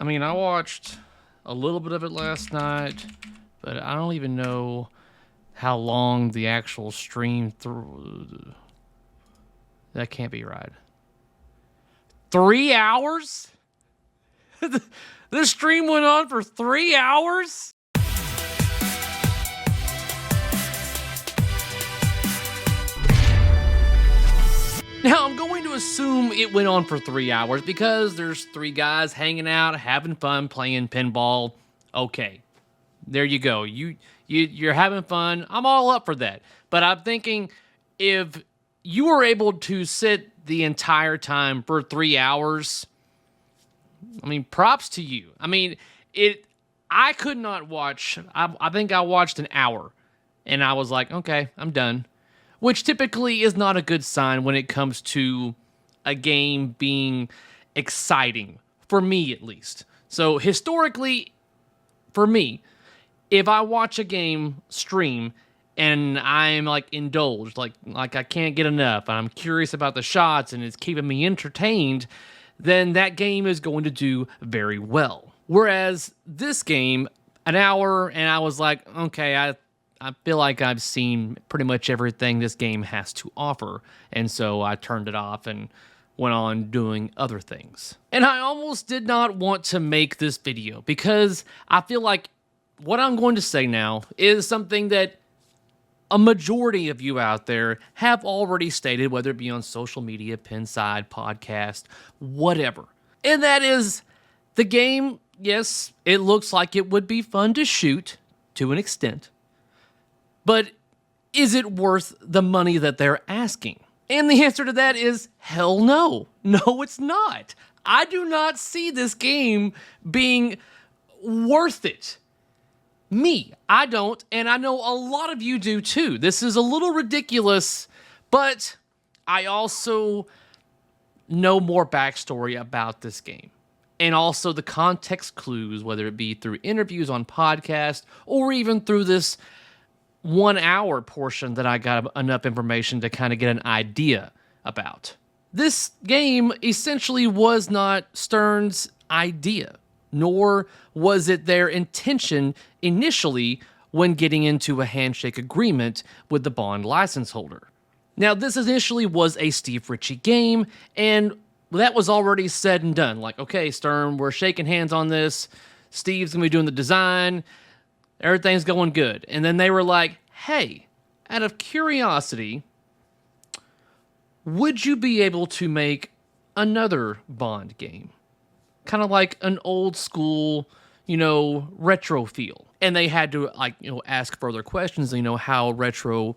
I mean, I watched a little bit of it last night, but I don't even know how long the actual stream through. That can't be right. 3 hours? The stream went on for 3 hours? Now, I'm going to assume it went on for 3 hours because there's 3 guys hanging out, having fun, playing pinball. Okay, there you go. You're having fun. I'm all up for that. But I'm thinking if you were able to sit the entire time for 3 hours, I mean, props to you. I mean, I could not watch. I think I watched an hour, and I was like, okay, I'm done. Which typically is not a good sign when it comes to a game being exciting, for me at least. So historically, for me, if I watch a game stream and I'm like indulged, like I can't get enough, and I'm curious about the shots and it's keeping me entertained, then that game is going to do very well. Whereas this game, an hour, and I was like, okay, I feel like I've seen pretty much everything this game has to offer. And so I turned it off and went on doing other things. And I almost did not want to make this video because I feel like what I'm going to say now is something that a majority of you out there have already stated, whether it be on social media, Pinside, podcast, whatever. And that is the game, yes, it looks like it would be fun to shoot to an extent. But is it worth the money that they're asking? And the answer to that is hell no. No, it's not. I do not see this game being worth it. Me, I don't, and I know a lot of you do too. This is a little ridiculous, but I also know more backstory about this game. And also the context clues, whether it be through interviews on podcast or even through this 1 hour portion that I got enough information to kind of get an idea about. This game essentially was not Stern's idea, nor was it their intention initially when getting into a handshake agreement with the Bond license holder. Now, this initially was a Steve Ritchie game, and that was already said and done. Like, okay, Stern, we're shaking hands on this. Steve's going to be doing the design. Everything's going good. And then they were like, hey, out of curiosity, would you be able to make another Bond game? Kind of like an old school, retro feel. And they had to, ask further questions, how retro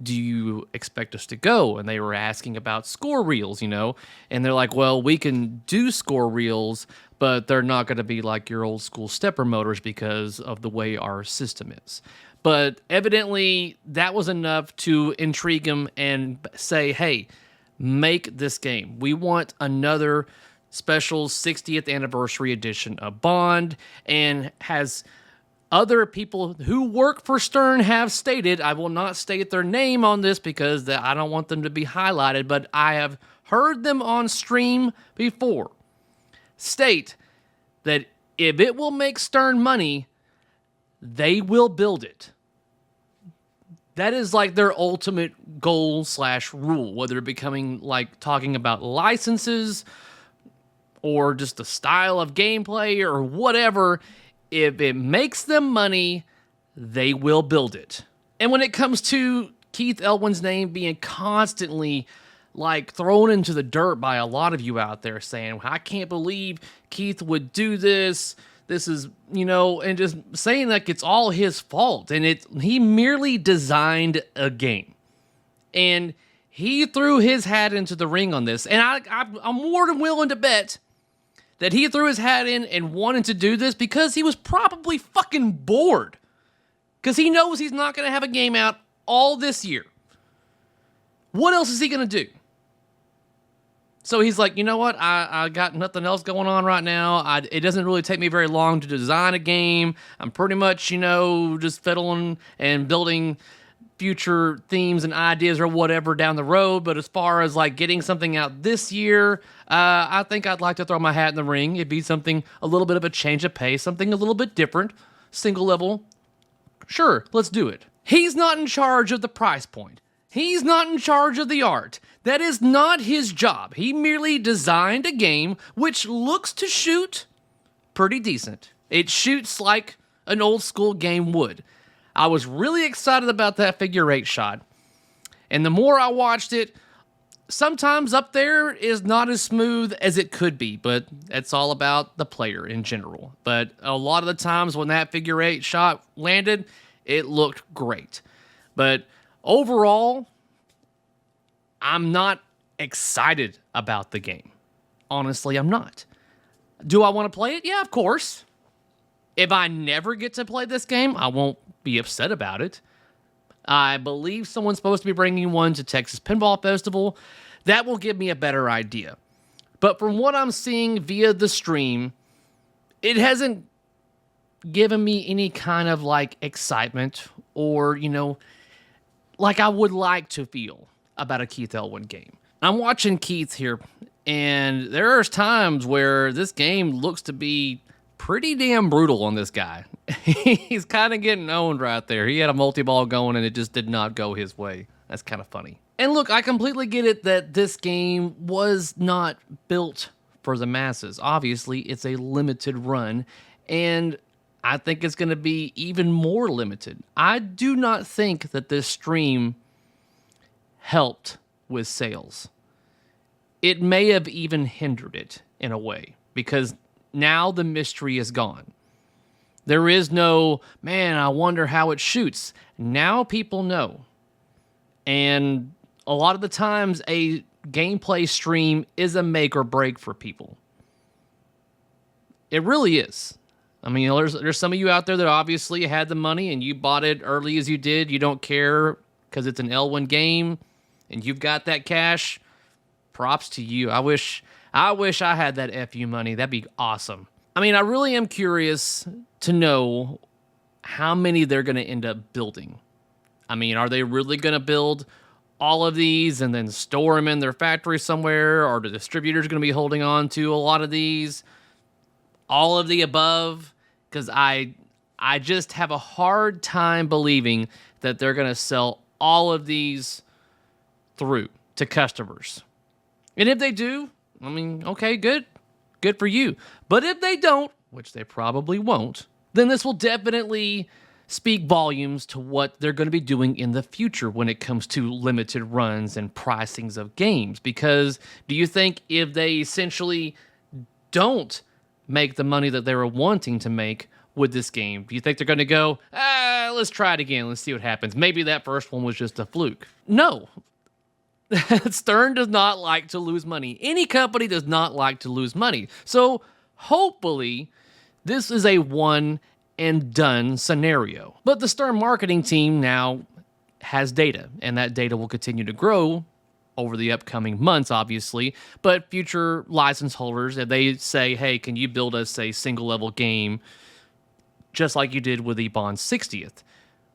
do you expect us to go? And they were asking about score reels, and they're like, well, we can do score reels, but they're not going to be like your old school stepper motors because of the way our system is. But evidently, that was enough to intrigue them and say, hey, make this game. We want another special 60th anniversary edition of Bond, and has other people who work for Stern have stated, I will not state their name on this because I don't want them to be highlighted, but I have heard them on stream before state that if it will make Stern money, they will build it. That is like their ultimate goal / rule, whether it becoming like talking about licenses or just the style of gameplay or whatever. If it makes them money, they will build it. And when it comes to Keith Elwin's name being constantly thrown into the dirt by a lot of you out there saying, I can't believe Keith would do this. This is, and just saying like it's all his fault. And he merely designed a game. And he threw his hat into the ring on this. And I'm more than willing to bet that he threw his hat in and wanted to do this because he was probably fucking bored. Because he knows he's not going to have a game out all this year. What else is he going to do? So he's like, you know what? I got nothing else going on right now. It doesn't really take me very long to design a game. I'm pretty much, just fiddling and building future themes and ideas or whatever down the road. But as far as like getting something out this year, I think I'd like to throw my hat in the ring. It'd be something a little bit of a change of pace, something a little bit different, single level. Sure, let's do it. He's not in charge of the price point. He's not in charge of the art. That is not his job. He merely designed a game which looks to shoot pretty decent. It shoots like an old school game would. I was really excited about that figure 8 shot. And the more I watched it, sometimes up there is not as smooth as it could be, but it's all about the player in general. But a lot of the times when that figure 8 shot landed, it looked great. But overall, I'm not excited about the game. Honestly, I'm not. Do I want to play it? Yeah, of course. If I never get to play this game, I won't be upset about it. I believe someone's supposed to be bringing one to Texas Pinball Festival. That will give me a better idea. But from what I'm seeing via the stream, it hasn't given me any kind of like excitement or, like I would like to feel about a Keith Elwin game. I'm watching Keith here, and there are times where this game looks to be pretty damn brutal on this guy. He's kind of getting owned right there. He had a multi-ball going, and it just did not go his way. That's kind of funny. And look, I completely get it that this game was not built for the masses. Obviously, it's a limited run, and I think it's going to be even more limited. I do not think that this stream helped with sales. It may have even hindered it in a way, because now the mystery is gone. There is no, man, I wonder how it shoots. Now people know. And a lot of the times a gameplay stream is a make or break for people. It really is. I mean, there's some of you out there that obviously had the money and you bought it early as you did. You don't care because it's an Elwin game and you've got that cash. Props to you. I wish I had that FU money. That'd be awesome. I mean, I really am curious to know how many they're going to end up building. I mean, are they really going to build all of these and then store them in their factory somewhere? Or the distributors going to be holding on to a lot of these? All of the above? Because I just have a hard time believing that they're going to sell all of these through to customers. And if they do, I mean, okay, good. Good for you. But if they don't, which they probably won't, then this will definitely speak volumes to what they're going to be doing in the future when it comes to limited runs and pricings of games. Because do you think if they essentially don't make the money that they were wanting to make with this game, do you think they're going to go, let's try it again, let's see what happens? Maybe that first one was just a fluke. No. Stern does not like to lose money. Any company does not like to lose money. So hopefully this is a one and done scenario. But the Stern marketing team now has data, and that data will continue to grow over the upcoming months, obviously. But future license holders, if they say, hey, can you build us a single level game just like you did with the Bond 60th?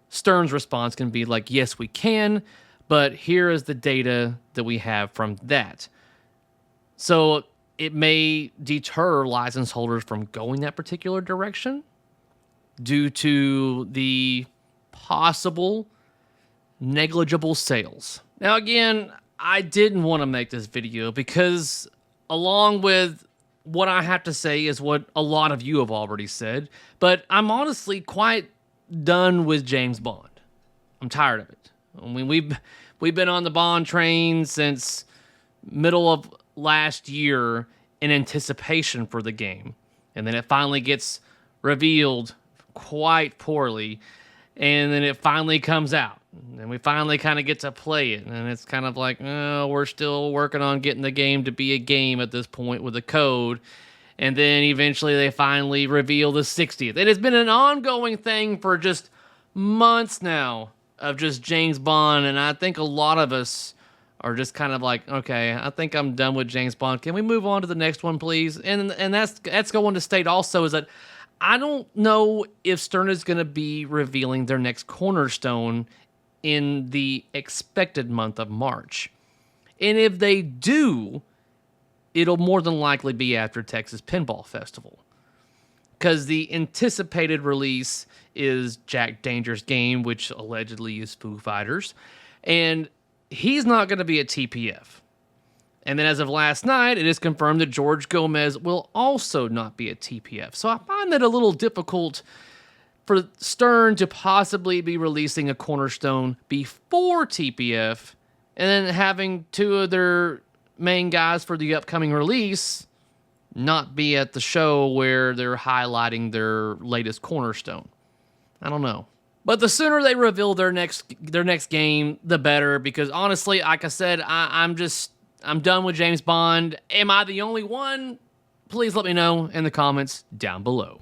Stern's response can be like, yes, we can, but here is the data that we have from that. So it may deter license holders from going that particular direction due to the possible negligible sales. Now, again, I didn't want to make this video because along with what I have to say is what a lot of you have already said, but I'm honestly quite done with James Bond. I'm tired of it. I mean, we've been on the Bond train since middle of last year in anticipation for the game. And then it finally gets revealed quite poorly. And then it finally comes out. And we finally kind of get to play it. And it's kind of like, oh, we're still working on getting the game to be a game at this point with the code. And then eventually they finally reveal the 60th. It has been an ongoing thing for just months now of just James Bond. And I think a lot of us are just kind of like, okay, I think I'm done with James Bond. Can we move on to the next one, please? And that's going to state also is that I don't know if Stern is going to be revealing their next cornerstone in the expected month of March. And if they do, it'll more than likely be after Texas Pinball Festival. Because the anticipated release is Jack Danger's game, which allegedly is Foo Fighters. And he's not going to be at TPF. And then as of last night, it is confirmed that George Gomez will also not be at TPF. So I find that a little difficult for Stern to possibly be releasing a Cornerstone before TPF and then having two of their main guys for the upcoming release not be at the show where they're highlighting their latest Cornerstone. I don't know. But the sooner they reveal their next game, the better, because honestly, like I said, I'm done with James Bond. Am I the only one? Please let me know in the comments down below.